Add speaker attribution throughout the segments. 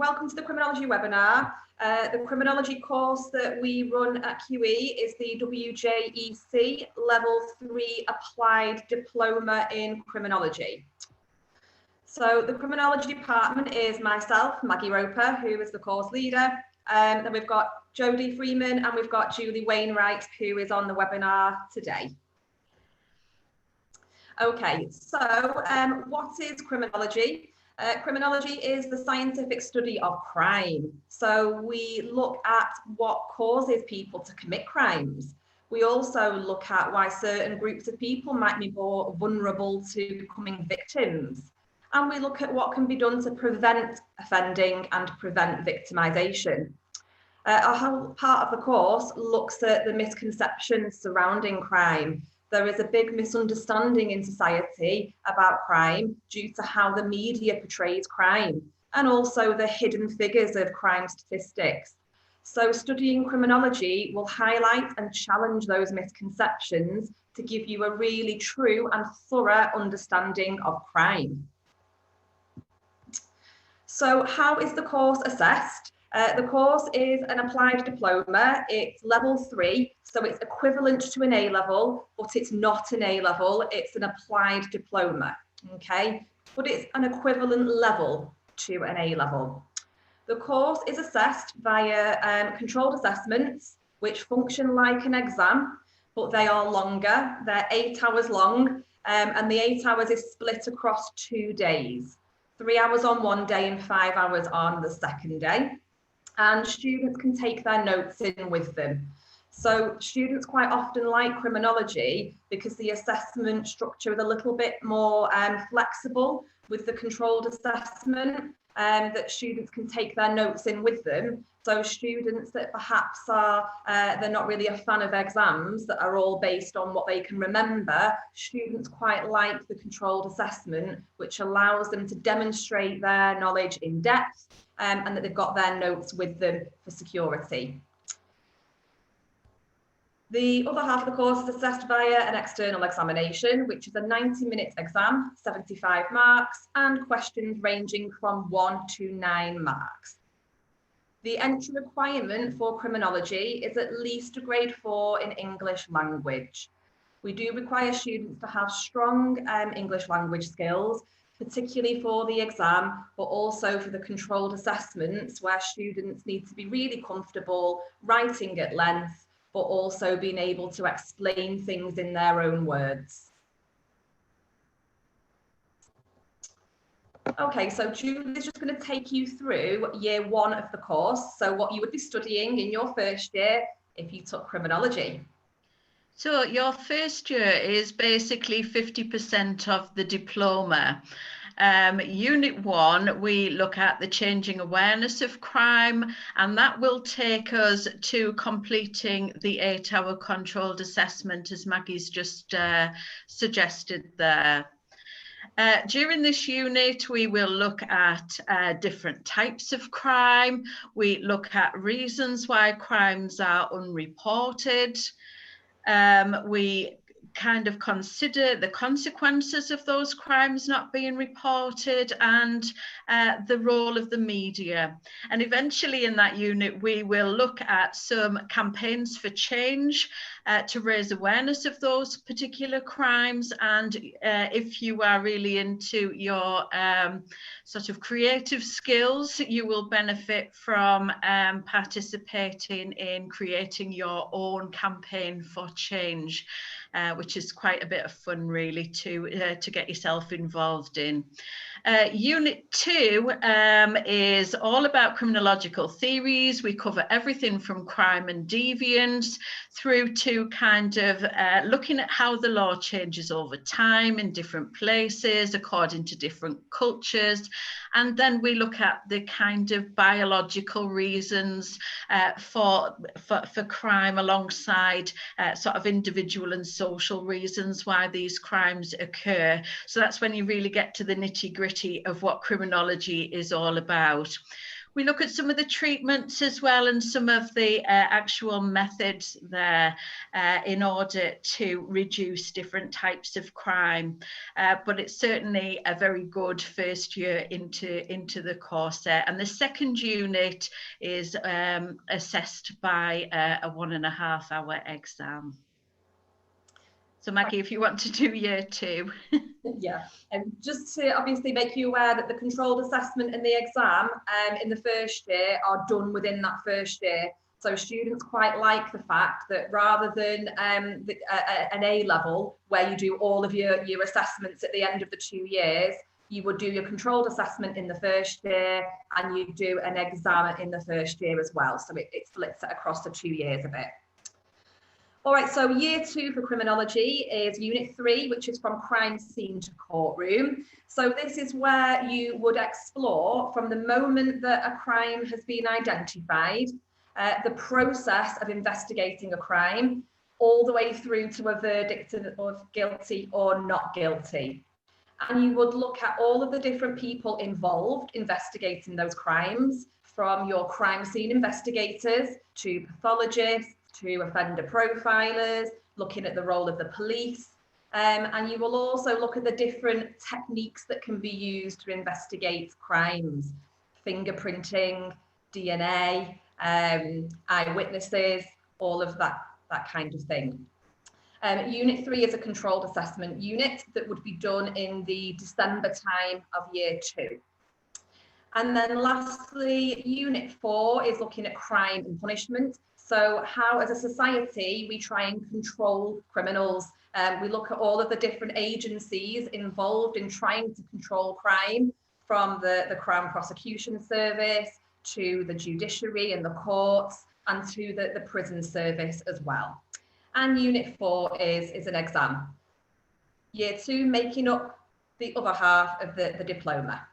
Speaker 1: welcome to the Criminology webinar. The Criminology course that we run at QE is the WJEC Level 3 Applied Diploma in Criminology. So the Criminology department is myself, Maggie Roper, who is the course leader. Then we've got Jodie Freeman and we've got Julie Wainwright, who is on the webinar today. Okay, so what is criminology? Criminology is the scientific study of crime. So we look at what causes people to commit crimes. We also look at why certain groups of people might be more vulnerable to becoming victims. And we look at what can be done to prevent offending and prevent victimisation. Our whole part of the course looks at the misconceptions surrounding crime. There is a big misunderstanding in society about crime due to how the media portrays crime and also the hidden figures of crime statistics. So studying criminology will highlight and challenge those misconceptions to give you a really true and thorough understanding of crime. So how is the course assessed? The course is an applied diploma. It's level 3, so it's equivalent to an A-level, but it's not an A-level, it's an applied diploma, okay? But it's an equivalent level to an A-level. The course is assessed via controlled assessments, which function like an exam, but they are longer. They're 8 hours long, and the 8 hours is split across 2 days. 3 hours on one day and 5 hours on the second day. And students can take their notes in with them. So students quite often like criminology because the assessment structure is a little bit more flexible with the controlled assessment, that students can take their notes in with them. So students that perhaps are, they're not really a fan of exams that are all based on what they can remember, students quite like the controlled assessment, which allows them to demonstrate their knowledge in depth and that they've got their notes with them for security. The other half of the course is assessed via an external examination, which is a 90-minute exam, 75 marks, and questions ranging from 1 to 9 marks. The entry requirement for criminology is at least a grade 4 in English language. We do require students to have strong English language skills, particularly for the exam, but also for the controlled assessments where students need to be really comfortable writing at length, but also being able to explain things in their own words. Okay, so Julie's just going to take you through year 1 of the course, so what you would be studying in your first year if you took criminology.
Speaker 2: So your first year is basically 50% of the diploma. Unit 1, we look at the changing awareness of crime, and that will take us to completing the 8-hour controlled assessment, as Maggie's just suggested there. During this unit, we will look at different types of crime. We look at reasons why crimes are unreported. We kind of consider the consequences of those crimes not being reported and the role of the media. And eventually in that unit, we will look at some campaigns for change to raise awareness of those particular crimes. And if you are really into your sort of creative skills, you will benefit from participating in creating your own campaign for change, which is quite a bit of fun really to get yourself involved in. Unit 2 is all about criminological theories. We cover everything from crime and deviance through to kind of looking at how the law changes over time in different places according to different cultures. And then we look at the kind of biological reasons for crime alongside sort of individual and social reasons why these crimes occur. So that's when you really get to the nitty-gritty of what criminology is all about. We look at some of the treatments as well and some of the actual methods there in order to reduce different types of crime. But it's certainly a very good first year into the course there. And the second unit is assessed by a 1.5 hour exam. So Maggie, if you want to do year 2.
Speaker 1: Yeah, and just to obviously make you aware that the controlled assessment and the exam in the first year are done within that first year. So students quite like the fact that rather than an A level where you do all of your assessments at the end of the 2 years, you would do your controlled assessment in the first year and you do an exam in the first year as well. So it splits it across the 2 years a bit. All right, so year 2 for criminology is unit 3, which is from crime scene to courtroom. So this is where you would explore from the moment that a crime has been identified, the process of investigating a crime, all the way through to a verdict of guilty or not guilty. And you would look at all of the different people involved investigating those crimes, from your crime scene investigators to pathologists, to offender profilers, looking at the role of the police. And you will also look at the different techniques that can be used to investigate crimes, fingerprinting, DNA, eyewitnesses, all of that kind of thing. Unit 3 is a controlled assessment unit that would be done in the December time of year 2. And then lastly, unit 4 is looking at crime and punishment. So how, as a society, we try and control criminals. We look at all of the different agencies involved in trying to control crime, from the Crown Prosecution Service to the judiciary and the courts, and to the prison service as well. And unit 4 is an exam. Year 2 making up the other half of the diploma.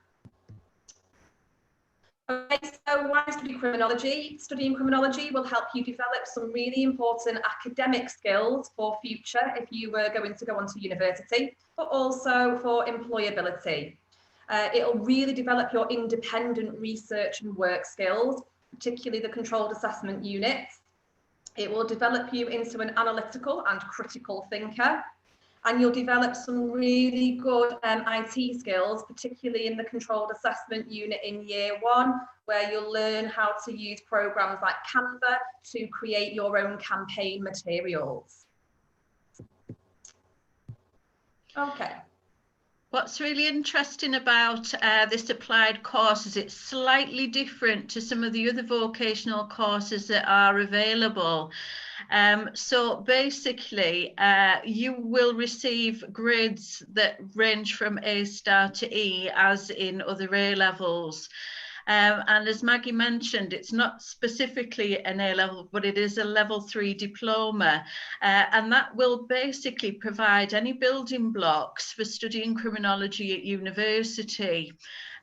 Speaker 1: Okay, so why study criminology? Studying criminology will help you develop some really important academic skills for future if you were going to go on to university, but also for employability. It'll really develop your independent research and work skills, particularly the controlled assessment units. It will develop you into an analytical and critical thinker. And you'll develop some really good IT skills, particularly in the controlled assessment unit in year 1, where you'll learn how to use programs like Canva to create your own campaign materials. Okay.
Speaker 2: What's really interesting about this applied course is it's slightly different to some of the other vocational courses that are available. So basically, you will receive grades that range from A star to E, as in other A levels. And as Maggie mentioned, it's not specifically an A level, but it is a level 3 diploma. And that will basically provide any building blocks for studying criminology at university.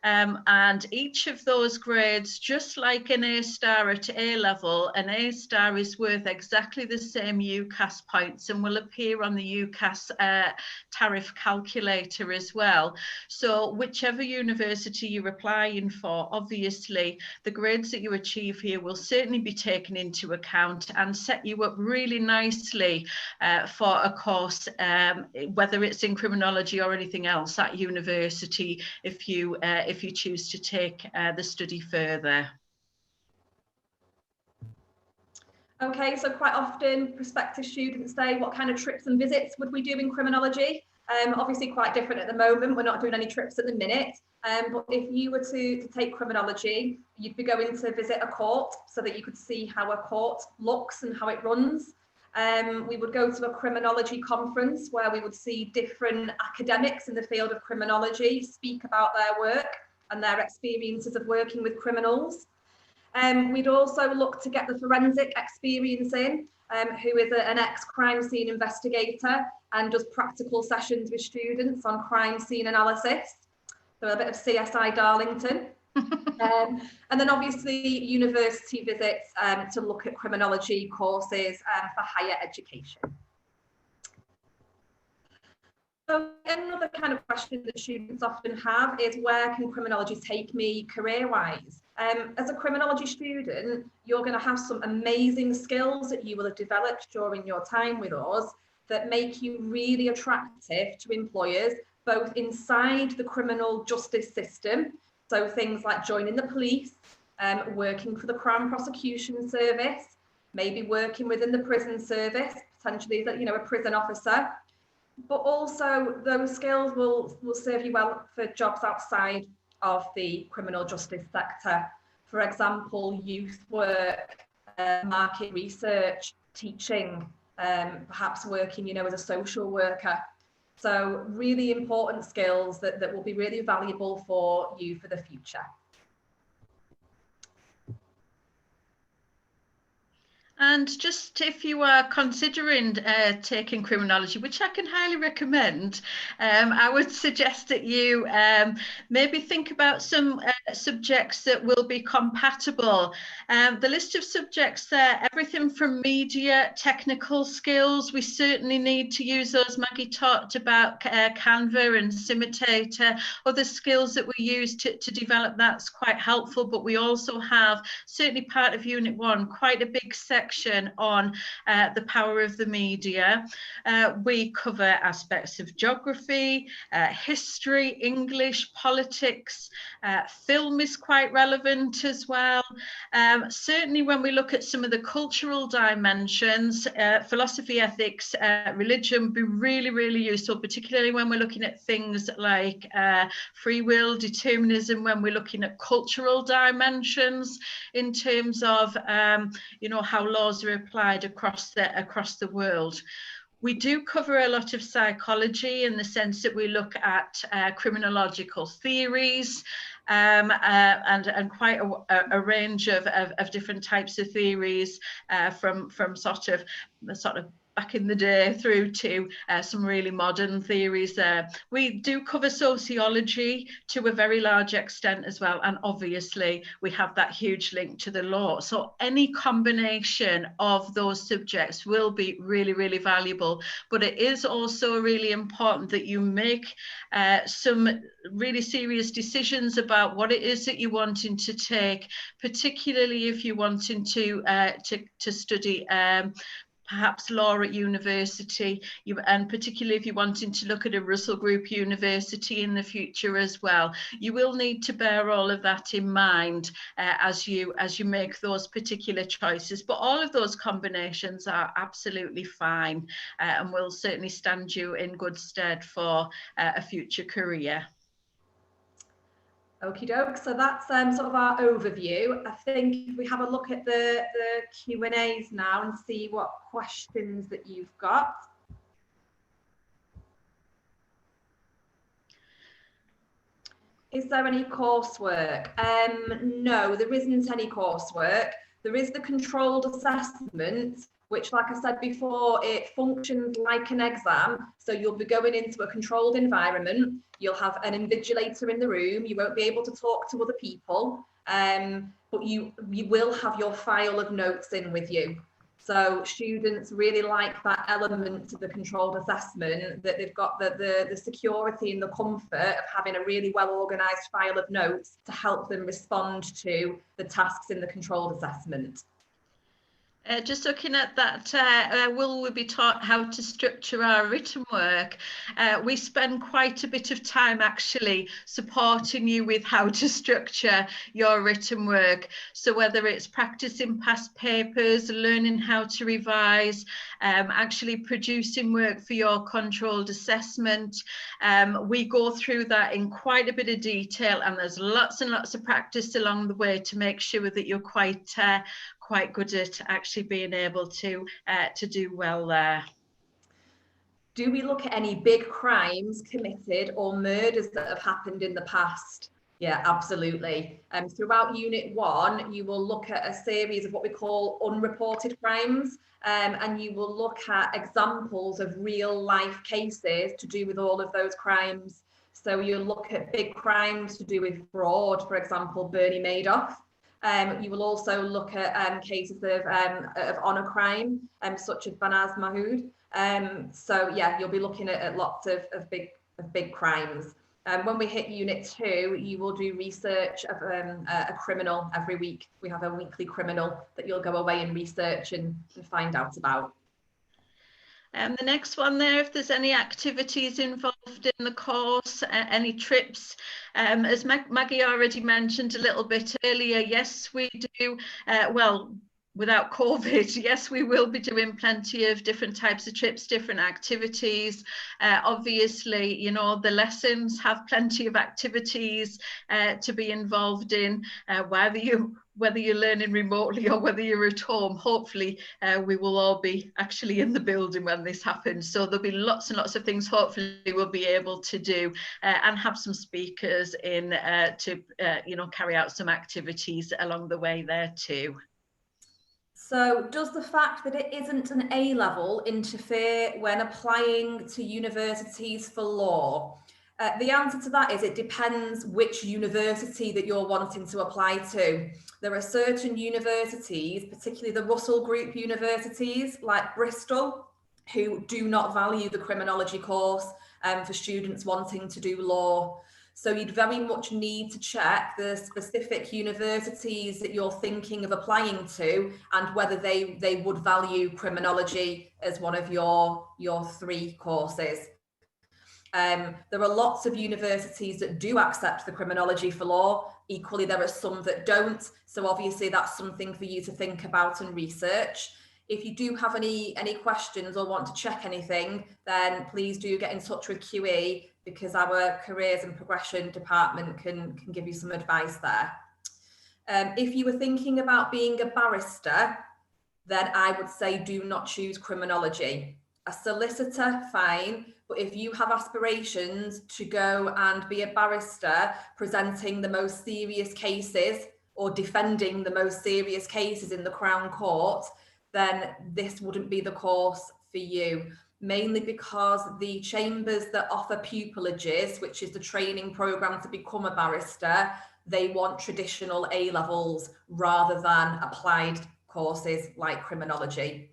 Speaker 2: And each of those grades, just like an A star at A level, an A star is worth exactly the same UCAS points and will appear on the UCAS tariff calculator as well. So whichever university you're applying for, obviously the grades that you achieve here will certainly be taken into account and set you up really nicely for a course, whether it's in criminology or anything else at university, if you choose to take the study further.
Speaker 1: Okay, so quite often prospective students say, what kind of trips and visits would we do in criminology? Obviously quite different at the moment. We're not doing any trips at the minute. But if you were to take criminology, you'd be going to visit a court so that you could see how a court looks and how it runs. We would go to a criminology conference where we would see different academics in the field of criminology speak about their work and their experiences of working with criminals. We'd also look to get the forensic experience in, who is an ex-crime scene investigator and does practical sessions with students on crime scene analysis. So a bit of CSI Darlington. And then obviously university visits to look at criminology courses for higher education. So another kind of question that students often have is, where can criminology take me career-wise? As a criminology student, you're going to have some amazing skills that you will have developed during your time with us that make you really attractive to employers, both inside the criminal justice system, so things like joining the police, working for the Crown Prosecution Service, maybe working within the prison service, potentially as a prison officer, but also those skills will serve you well for jobs outside of the criminal justice sector. For example, youth work, market research, teaching, perhaps working, as a social worker. So really important skills that will be really valuable for you for the future.
Speaker 2: And just if you are considering taking criminology, which I can highly recommend, I would suggest that you maybe think about some subjects that will be compatible. The list of subjects there, everything from media, technical skills, we certainly need to use those. Maggie talked about Canva and Simitator, other skills that we use to develop that's quite helpful, but we also have, certainly part of Unit 1, quite a big section on the power of the media. We cover aspects of geography, history, English, politics, film is quite relevant as well. Certainly when we look at some of the cultural dimensions, philosophy, ethics, religion be really, really useful, particularly when we're looking at things like free will, determinism, when we're looking at cultural dimensions in terms of, how laws are applied across the world. We do cover a lot of psychology in the sense that we look at criminological theories and quite a range of different types of theories from sort of back in the day through to some really modern theories there. We do cover sociology to a very large extent as well, and obviously we have that huge link to the law. So any combination of those subjects will be really, really valuable, but it is also really important that you make some really serious decisions about what it is that you're wanting to take, particularly if you're wanting to study perhaps law at university, and particularly if you're wanting to look at a Russell Group university in the future as well. You will need to bear all of that in mind as you make those particular choices, but all of those combinations are absolutely fine and will certainly stand you in good stead for a future career.
Speaker 1: Okie doke, so that's sort of our overview. I think if we have a look at the Q&As now and see what questions that you've got. Is there any coursework? No, there isn't any coursework. There is the controlled assessment, which, like I said before, it functions like an exam. So you'll be going into a controlled environment. You'll have an invigilator in the room. You won't be able to talk to other people, but you will have your file of notes in with you. So students really like that element of the controlled assessment, that they've got the security and the comfort of having a really well organised file of notes to help them respond to the tasks in the controlled assessment.
Speaker 2: Just looking at that, will we be taught how to structure our written work? We spend quite a bit of time actually supporting you with how to structure your written work. So whether it's practicing past papers, learning how to revise, actually producing work for your controlled assessment, we go through that in quite a bit of detail, and there's lots and lots of practice along the way to make sure that you're quite good at actually being able to do well there.
Speaker 1: Do we look at any big crimes committed or murders that have happened in the past? Yeah, absolutely. Throughout Unit 1, you will look at a series of what we call unreported crimes, and you will look at examples of real life cases to do with all of those crimes. So you'll look at big crimes to do with fraud, for example, Bernie Madoff. You will also look at cases of honour crime, such as Banaz Mahmoud. So yeah, you'll be looking at lots of big crimes. When we hit Unit 2, you will do research of a criminal every week. We have a weekly criminal that you'll go away and research and find out about.
Speaker 2: The next one there, if there's any activities involved in the course, any trips, as Maggie already mentioned a little bit earlier, yes, we do, well, without COVID, yes, we will be doing plenty of different types of trips, different activities. Obviously, you know, the lessons have plenty of activities to be involved in, whether you're learning remotely or whether you're at home. Hopefully we will all be actually in the building when this happens, so there'll be lots and lots of things hopefully we'll be able to do, and have some speakers in to you know, carry out some activities along the way there too.
Speaker 1: So does the fact that it isn't an A-level interfere when applying to universities for law? The answer to that is it depends which university that you're wanting to apply to. There are certain universities, particularly the Russell Group universities like Bristol, who do not value the criminology course for students wanting to do law. So you'd very much need to check the specific universities that you're thinking of applying to and whether they would value criminology as one of your 3 courses. There are lots of universities that do accept the criminology for law. Equally, there are some that don't. So obviously that's something for you to think about and research. If you do have any questions or want to check anything, then please do get in touch with QE, because our careers and progression department can give you some advice there. If you were thinking about being a barrister, then I would say do not choose criminology. A solicitor, fine, but if you have aspirations to go and be a barrister presenting the most serious cases or defending the most serious cases in the Crown Court, then this wouldn't be the course for you. Mainly because the chambers that offer pupilages, which is the training programme to become a barrister, they want traditional A-levels rather than applied courses like criminology.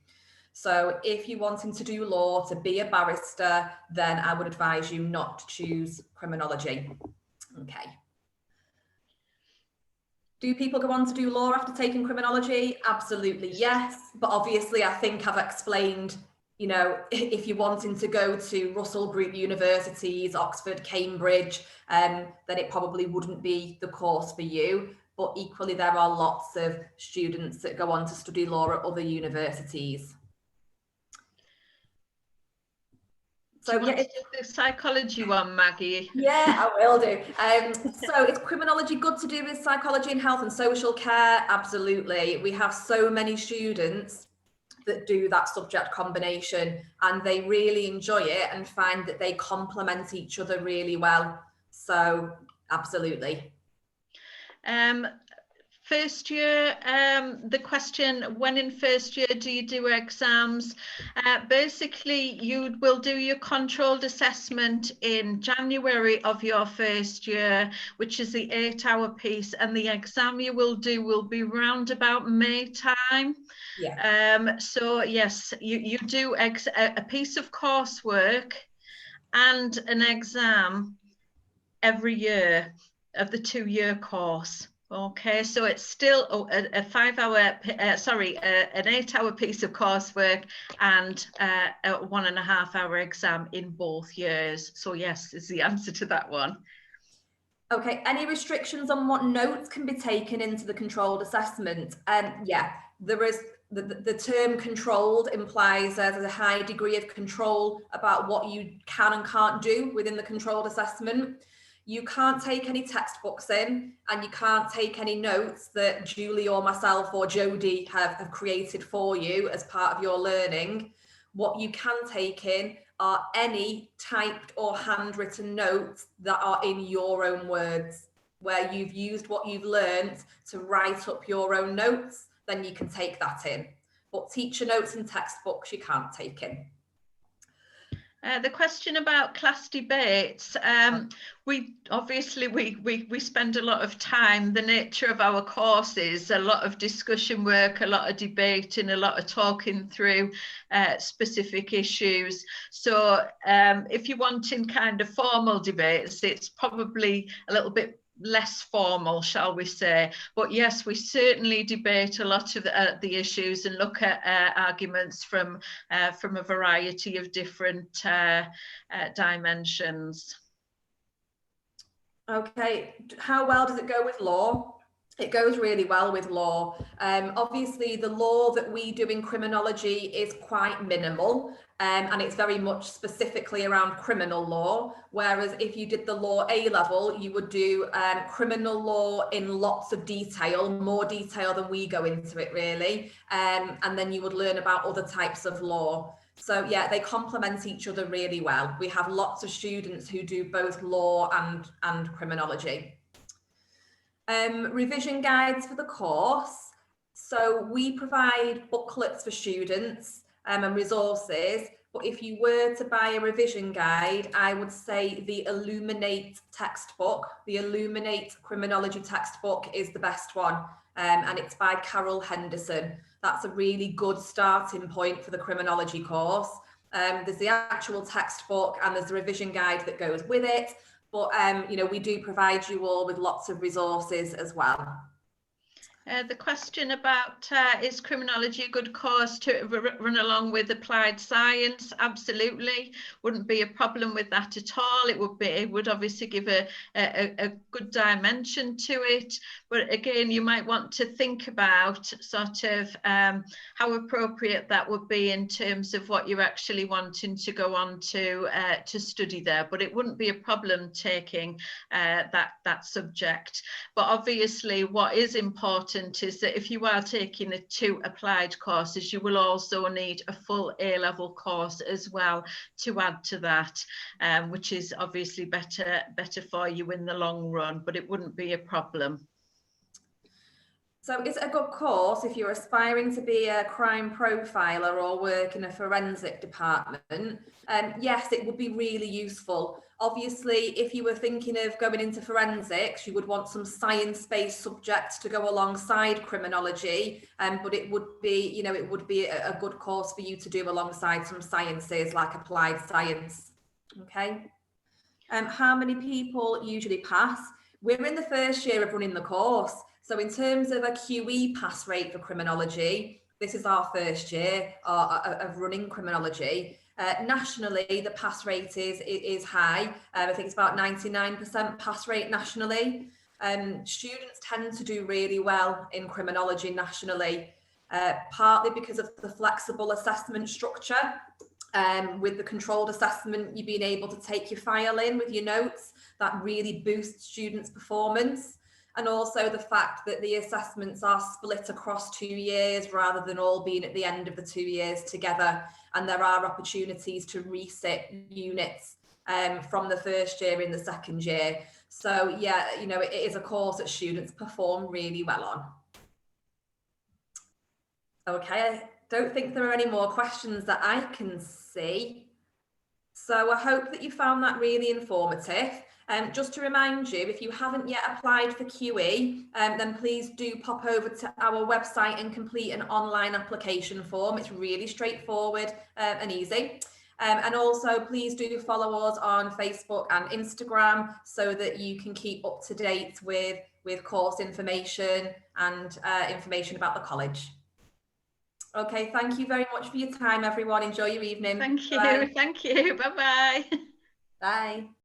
Speaker 1: So if you're wanting to do law to be a barrister, then I would advise you not to choose criminology. Okay. Do people go on to do law after taking criminology? Absolutely, yes. But obviously, I think I've explained, you know, if you're wanting to go to Russell Group universities, Oxford, Cambridge, then it probably wouldn't be the course for you. But equally, there are lots of students that go on to study law at other universities.
Speaker 2: So yeah, the psychology one, Maggie.
Speaker 1: Yeah, I will do. So is criminology good to do with psychology and health and social care? Absolutely. We have so many students that do that subject combination and they really enjoy it and find that they complement each other really well. So absolutely.
Speaker 2: First year, the question, when in first year do you do exams? Basically, you will do your controlled assessment in January of your first year, which is the 8-hour piece, and the exam you will do will be round about May time. Yeah. So yes, you do a piece of coursework and an exam every year of the 2-year course. Okay, so it's still an 8-hour piece of coursework and a 1.5-hour exam in both years. So yes, is the answer to that one.
Speaker 1: Okay, any restrictions on what notes can be taken into the controlled assessment? Yeah, there is. The term controlled implies there's a high degree of control about what you can and can't do within the controlled assessment. You can't take any textbooks in and you can't take any notes that Julie or myself or Jodie have created for you as part of your learning. What you can take in are any typed or handwritten notes that are in your own words, where you've used what you've learned to write up your own notes, then you can take that in. But teacher notes and textbooks you can't take in.
Speaker 2: The question about class debates, we obviously we spend a lot of time, the nature of our courses, a lot of discussion work, a lot of debating, a lot of talking through specific issues. So if you're wanting kind of formal debates, it's probably a little bit less formal, shall we say. But yes, we certainly debate a lot of the issues and look at arguments from a variety of different dimensions.
Speaker 1: Okay, how well does it go with law? It goes really well with law. Obviously, the law that we do in criminology is quite minimal, and it's very much specifically around criminal law. Whereas if you did the law A level, you would do criminal law in lots of detail, more detail than we go into it really. And then you would learn about other types of law. So yeah, they complement each other really well. We have lots of students who do both law and criminology. Revision guides for the course. So we provide booklets for students and resources, but if you were to buy a revision guide, I would say the Illuminate textbook, the Illuminate Criminology textbook is the best one, and it's by Carol Henderson. That's a really good starting point for the criminology course. There's the actual textbook and there's the revision guide that goes with it. But, you know, we do provide you all with lots of resources as well.
Speaker 2: The question about is criminology a good course to run along with applied science? Absolutely, wouldn't be a problem with that at all. It would obviously give a good dimension to it. But again, you might want to think about sort of how appropriate that would be in terms of what you're actually wanting to go on to study there. But it wouldn't be a problem taking that subject. But obviously, what is important is that if you are taking the 2 applied courses, you will also need a full A-level course as well to add to that, which is obviously better for you in the long run, but it wouldn't be a problem.
Speaker 1: So it's a good course if you're aspiring to be a crime profiler or work in a forensic department. Yes, it would be really useful. Obviously, if you were thinking of going into forensics, you would want some science-based subjects to go alongside criminology, but it would be, you know, it would be a good course for you to do alongside some sciences like applied science. Okay. How many people usually pass? We're in the first year of running the course. So in terms of a QE pass rate for criminology, this is our first year of running criminology. Nationally, the pass rate is high. I think it's about 99% pass rate nationally. Students tend to do really well in criminology nationally, partly because of the flexible assessment structure. With the controlled assessment, you've been able to take your file in with your notes. That really boosts students' performance. And also the fact that the assessments are split across 2 years rather than all being at the end of the 2 years together. And there are opportunities to resit units from the first year in the second year. So yeah, you know, it is a course that students perform really well on. Okay, I don't think there are any more questions that I can see. So I hope that you found that really informative. Just to remind you, if you haven't yet applied for QE, then please do pop over to our website and complete an online application form. It's really straightforward and easy. And also please do follow us on Facebook and Instagram so that you can keep up to date with course information and information about the college. Okay, thank you very much for your time, everyone. Enjoy your evening.
Speaker 2: Thank you.
Speaker 1: Bye.
Speaker 2: Thank you. Bye-bye.
Speaker 1: Bye.